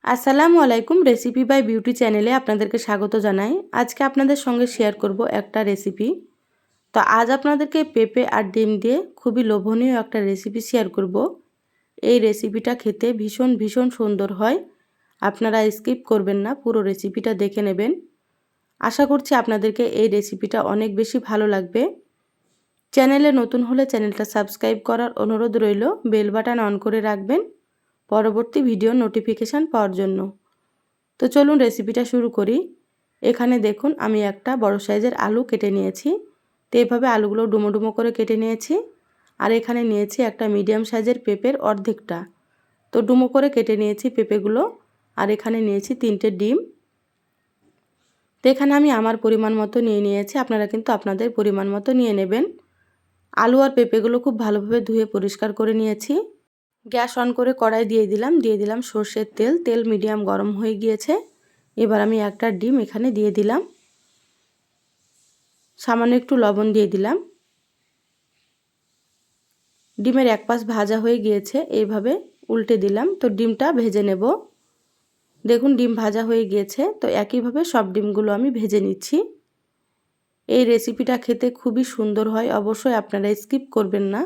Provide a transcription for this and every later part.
আসসালামু আলাইকুম। Recipe by beauty চ্যানেলে আপনাদেরকে স্বাগত জানাই। আজকে আপনাদের সঙ্গে শেয়ার করব একটা রেসিপি। তো আজ আপনাদেরকে পেঁপে আর ডিম দিয়ে খুবই লোভনীয় একটা রেসিপি শেয়ার করব। এই রেসিপিটা খেতে ভীষণ ভীষণ সুন্দর হয়। আপনারা স্কিপ করবেন না, পুরো রেসিপিটা দেখে নেবেন। আশা করছি আপনাদেরকে এই রেসিপিটা অনেক বেশি ভালো লাগবে। চ্যানেলে নতুন হলে চ্যানেলটা সাবস্ক্রাইব করার অনুরোধ রইল। বেল বাটন অন করে রাখবেন পরবর্তী ভিডিও নোটিফিকেশান পাওয়ার জন্য। তো চলুন রেসিপিটা শুরু করি। এখানে দেখুন আমি একটা বড় সাইজের আলু কেটে নিয়েছি। তো এইভাবে আলুগুলো ডুমো ডুমো করে কেটে নিয়েছি। আর এখানে নিয়েছি একটা মিডিয়াম সাইজের পেঁপের অর্ধেকটা। তো ডুমো করে কেটে নিয়েছি পেঁপেগুলো। আর এখানে নিয়েছি 3টে ডিম। তো এখানে আমি আমার পরিমাণ মতো নিয়ে নিয়েছি, আপনারা কিন্তু আপনাদের পরিমাণ মতো নিয়ে নেবেন। আলু আর পেঁপেগুলো খুব ভালোভাবে ধুয়ে পরিষ্কার করে নিয়েছি। গ্যাস অন করে কড়াই দিয়ে দিলাম সর্ষের তেল। তেল মিডিয়াম গরম হয়ে গিয়েছে। এবার আমি একটা ডিম এখানে দিয়ে দিলাম। সামান্য একটু লবণ দিয়ে দিলাম। ডিমের এক পাশ ভাজা হয়ে গিয়েছে, এইভাবে উল্টে দিলাম। তো ডিমটা ভেজে নেব। দেখুন ডিম ভাজা হয়ে গিয়েছে। তো একইভাবে সব ডিমগুলো আমি ভেজে নিচ্ছি। এই রেসিপিটা খেতে খুবই সুন্দর হয়, অবশ্যই আপনারা স্কিপ করবেন না,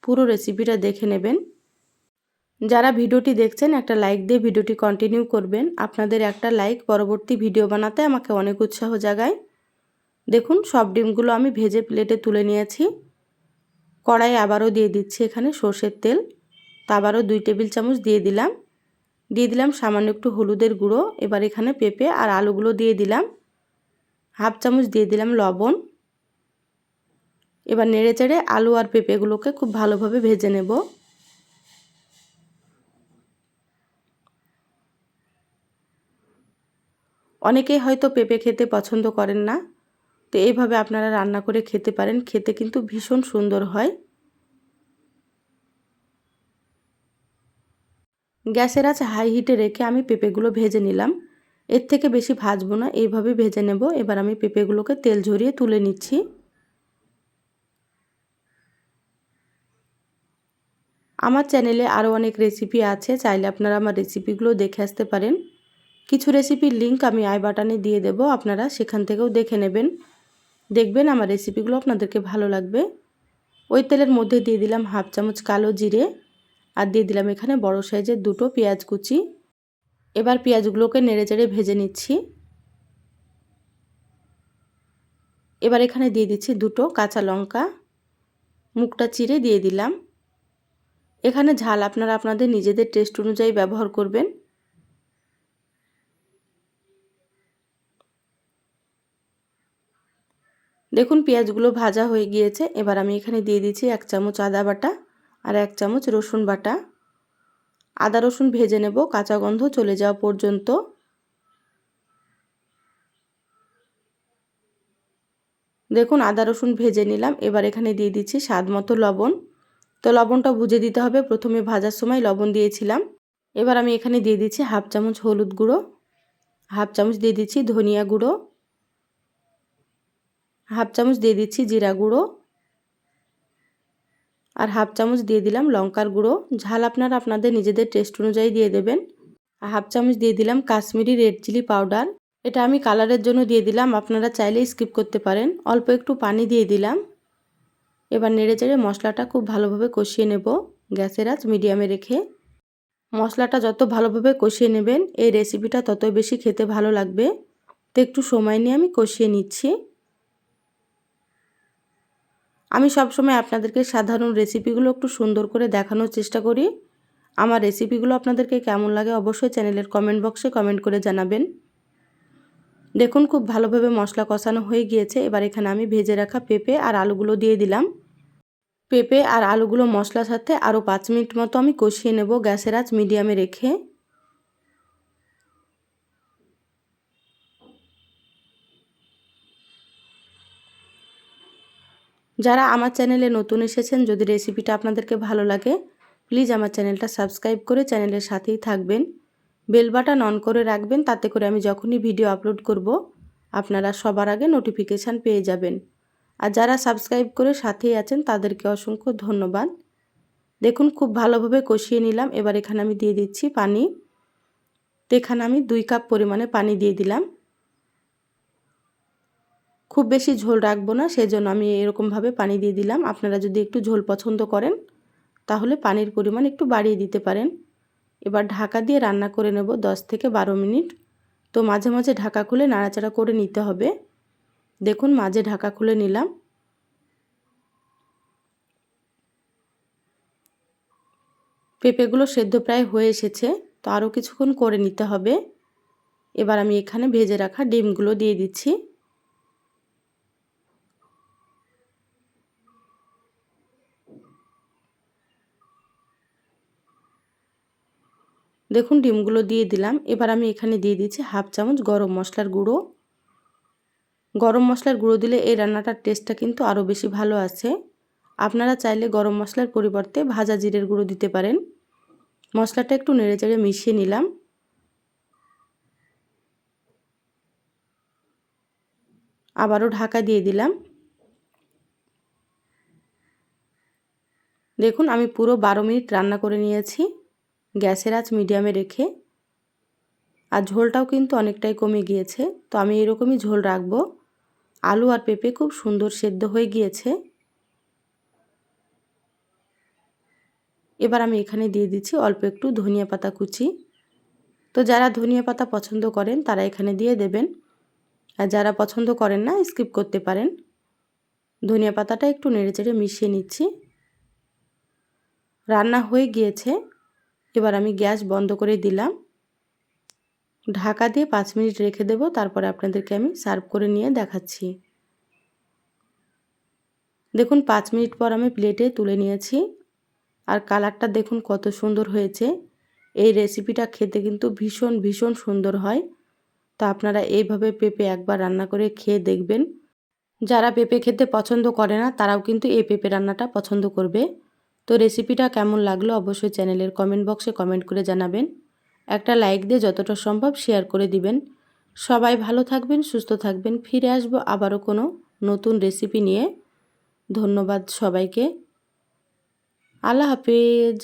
পুরো রেসিপিটা দেখে নেবেন। যারা ভিডিওটি দেখছেন একটা লাইক দিয়ে ভিডিওটি কন্টিনিউ করবেন। আপনাদের একটা লাইক পরবর্তী ভিডিও বানাতে আমাকে অনেক উৎসাহ জাগায়। দেখুন সব ডিমগুলো আমি ভেজে প্লেটে তুলে নিয়েছি। কড়াই আবারও দিয়ে দিচ্ছি এখানে সর্ষের তেল। তা আবারও 2 টেবিল চামচ দিয়ে দিলাম সামান্য একটু হলুদের গুঁড়ো। এবার এখানে পেঁপে আর আলুগুলো দিয়ে দিলাম। হাফ চামচ দিয়ে দিলাম লবণ। এবার নেড়েচেড়ে আলু আর পেঁপেগুলোকে খুব ভালোভাবে ভেজে নেব। অনেকেই হয়তো পেঁপে খেতে পছন্দ করেন না, তো এইভাবে আপনারা রান্না করে খেতে পারেন, খেতে কিন্তু ভীষণ সুন্দর হয়। গ্যাসের আঁচ হাই হিটে রেখে আমি পেঁপেগুলো ভেজে নিলাম। এর থেকে বেশি ভাজবো না, এইভাবে ভেজে নেব। এবার আমি পেঁপেগুলোকে তেল ঝরিয়ে তুলে নিচ্ছি। আমার চ্যানেলে আরও অনেক রেসিপি আছে, চাইলে আপনারা আমার রেসিপিগুলো দেখে আসতে পারেন। কিছু রেসিপির লিঙ্ক আমি আই বাটনে দিয়ে দেব, আপনারা সেখান থেকেও দেখে নেবেন। দেখবেন আমার রেসিপিগুলো আপনাদেরকে ভালো লাগবে। ওই তেলের মধ্যে দিয়ে দিলাম হাফ চামচ কালো জিরে। আর দিয়ে দিলাম এখানে বড় সাইজের 2টো পেঁয়াজ কুচি। এবার পেঁয়াজগুলোকে নেড়েচেড়ে ভেজে নিচ্ছি। এবার এখানে দিয়ে দিচ্ছি 2টো কাঁচা লঙ্কা, মুখটা চিরে দিয়ে দিলাম। এখানে ঝাল আপনারা আপনাদের নিজেদের টেস্ট অনুযায়ী ব্যবহার করবেন। দেখুন পেঁয়াজগুলো ভাজা হয়ে গিয়েছে। এবার আমি এখানে দিয়ে দিচ্ছি 1 চামচ আদা বাটা আর 1 চামচ রসুন বাটা। আদা রসুন ভেজে নেব কাঁচা গন্ধ চলে যাওয়া পর্যন্ত। দেখুন আদা রসুন ভেজে নিলাম। এবার এখানে দিয়ে দিচ্ছি স্বাদ মতো লবণ। তো লবণটা বুঝে দিতে হবে, প্রথমে ভাজার সময় লবণ দিয়েছিলাম। এবার আমি এখানে দিয়ে দিচ্ছি হাফ চামচ হলুদ গুঁড়ো, হাফ চামচ দিয়ে দিচ্ছি ধনিয়া গুঁড়ো, হাফ চামচ দিয়ে দিচ্ছি জিরা গুঁড়ো আর হাফ চামচ দিয়ে দিলাম লঙ্কার গুঁড়ো। ঝাল আপনারা আপনাদের নিজেদের টেস্ট অনুযায়ী দিয়ে দেবেন। আর হাফ চামচ দিয়ে দিলাম কাশ্মীরি রেড চিলি পাউডার। এটা আমি কালারের জন্য দিয়ে দিলাম, আপনারা চাইলে স্কিপ করতে পারেন। অল্প একটু পানি দিয়ে দিলাম। এবার নেড়েচেড়ে মশলাটা খুব ভালোভাবে কষিয়ে নেব, গ্যাসের আঁচ মিডিয়ামে রেখে। মশলাটা যত ভালোভাবে কষিয়ে নেবেন এই রেসিপিটা ততই বেশি খেতে ভালো লাগবে। তো একটু সময় নিয়ে আমি কষিয়ে নিচ্ছি। আমি সবসময় আপনাদেরকে সাধারণ রেসিপিগুলো একটু সুন্দর করে দেখানোর চেষ্টা করি। আমার রেসিপিগুলো আপনাদেরকে কেমন লাগে অবশ্যই চ্যানেলের কমেন্ট বক্সে কমেন্ট করে জানাবেন। দেখুন খুব ভালোভাবে মশলা কষানো হয়ে গিয়েছে। এবার এখানে আমি ভেজে রাখা পেঁপে আর আলুগুলো দিয়ে দিলাম। পেঁপে আর আলুগুলো মশলার সাথে আরও 5 মিনিট মতো আমি কষিয়ে নেব গ্যাসের আঁচ মিডিয়ামে রেখে। যারা আমার চ্যানেলে নতুন এসেছেন, যদি রেসিপিটা আপনাদেরকে ভালো লাগে প্লিজ আমার চ্যানেলটা সাবস্ক্রাইব করে চ্যানেলের সাথেই থাকবেন। বেল বাটন অন করে রাখবেন, তাতে করে আমি যখনই ভিডিও আপলোড করব আপনারা সবার আগে নোটিফিকেশান পেয়ে যাবেন। আর যারা সাবস্ক্রাইব করে সাথেই আছেন তাদেরকে অসংখ্য ধন্যবাদ। দেখুন খুব ভালোভাবে কষিয়ে নিলাম। এবার এখানে আমি দিয়ে দিচ্ছি পানি। তো এখানে আমি 2 কাপ পরিমাণে পানি দিয়ে দিলাম। খুব বেশি ঝোল রাখবো না, সেজন্য আমি এরকমভাবে পানি দিয়ে দিলাম। আপনারা যদি একটু ঝোল পছন্দ করেন তাহলে পানির পরিমাণ একটু বাড়িয়ে দিতে পারেন। এবার ঢাকা দিয়ে রান্না করে নেব 10 থেকে 12 মিনিট। তো মাঝে মাঝে ঢাকা খুলে নাড়াচাড়া করে নিতে হবে। দেখুন মাঝে ঢাকা খুলে নিলাম। পেঁপেগুলো সেদ্ধ প্রায় হয়ে এসেছে, তো আরও কিছুক্ষণ করে নিতে হবে। এবার আমি এখানে ভেজে রাখা ডিমগুলো দিয়ে দিচ্ছি। দেখুন ডিমগুলো দিয়ে দিলাম। এবার আমি এখানে দিয়ে দিচ্ছি হাফ চামচ গরম মশলার গুঁড়ো। গরম মশলার গুঁড়ো দিলে এই রান্নাটার টেস্টটা কিন্তু আরও বেশি ভালো আছে। আপনারা চাইলে গরম মশলার পরিবর্তে ভাজা জিরের গুঁড়ো দিতে পারেন। মশলাটা একটু নেড়েচেড়ে মিশিয়ে নিলাম। আবারও ঢাকা দিয়ে দিলাম। দেখুন আমি পুরো 12 মিনিট রান্না করে নিয়েছি গ্যাসের আঁচ মিডিয়ামে রেখে। আর ঝোলটাও কিন্তু অনেকটাই কমে গিয়েছে, তো আমি এরকমই ঝোল রাখবো। আলু আর পেঁপে খুব সুন্দর সেদ্ধ হয়ে গিয়েছে। এবার আমি এখানে দিয়ে দিচ্ছি অল্প একটু ধনিয়া পাতা কুচি। তো যারা ধনিয়া পাতা পছন্দ করেন তারা এখানে দিয়ে দেবেন, আর যারা পছন্দ করেন না স্কিপ করতে পারেন। ধনিয়া পাতাটা একটু নেড়েচেড়ে মিশিয়ে নিচ্ছি। রান্না হয়ে গিয়েছে। এবার আমি গ্যাস বন্ধ করে দিলাম। ঢাকা দিয়ে 5 মিনিট রেখে দেব, তারপরে আপনাদেরকে আমি সার্ভ করে নিয়ে দেখাচ্ছি। দেখুন 5 মিনিট পর আমি প্লেটে তুলে নিয়েছি। আর কালারটা দেখুন কত সুন্দর হয়েছে। এই রেসিপিটা খেতে কিন্তু ভীষণ ভীষণ সুন্দর হয়। তো আপনারা এইভাবে পেঁপে একবার রান্না করে খেয়ে দেখবেন। যারা পেঁপে খেতে পছন্দ করে না তারাও কিন্তু এই পেঁপে রান্নাটা পছন্দ করবে। তো রেসিপিটা কেমন লাগলো অবশ্যই চ্যানেলের কমেন্ট বক্সে কমেন্ট করে জানাবেন। একটা লাইক দিয়ে যতটা সম্ভব শেয়ার করে দিবেন। সবাই ভালো থাকবেন, সুস্থ থাকবেন। ফিরে আসবো আবারও কোনো নতুন রেসিপি নিয়ে। ধন্যবাদ সবাইকে। আল্লাহ হাফেজ।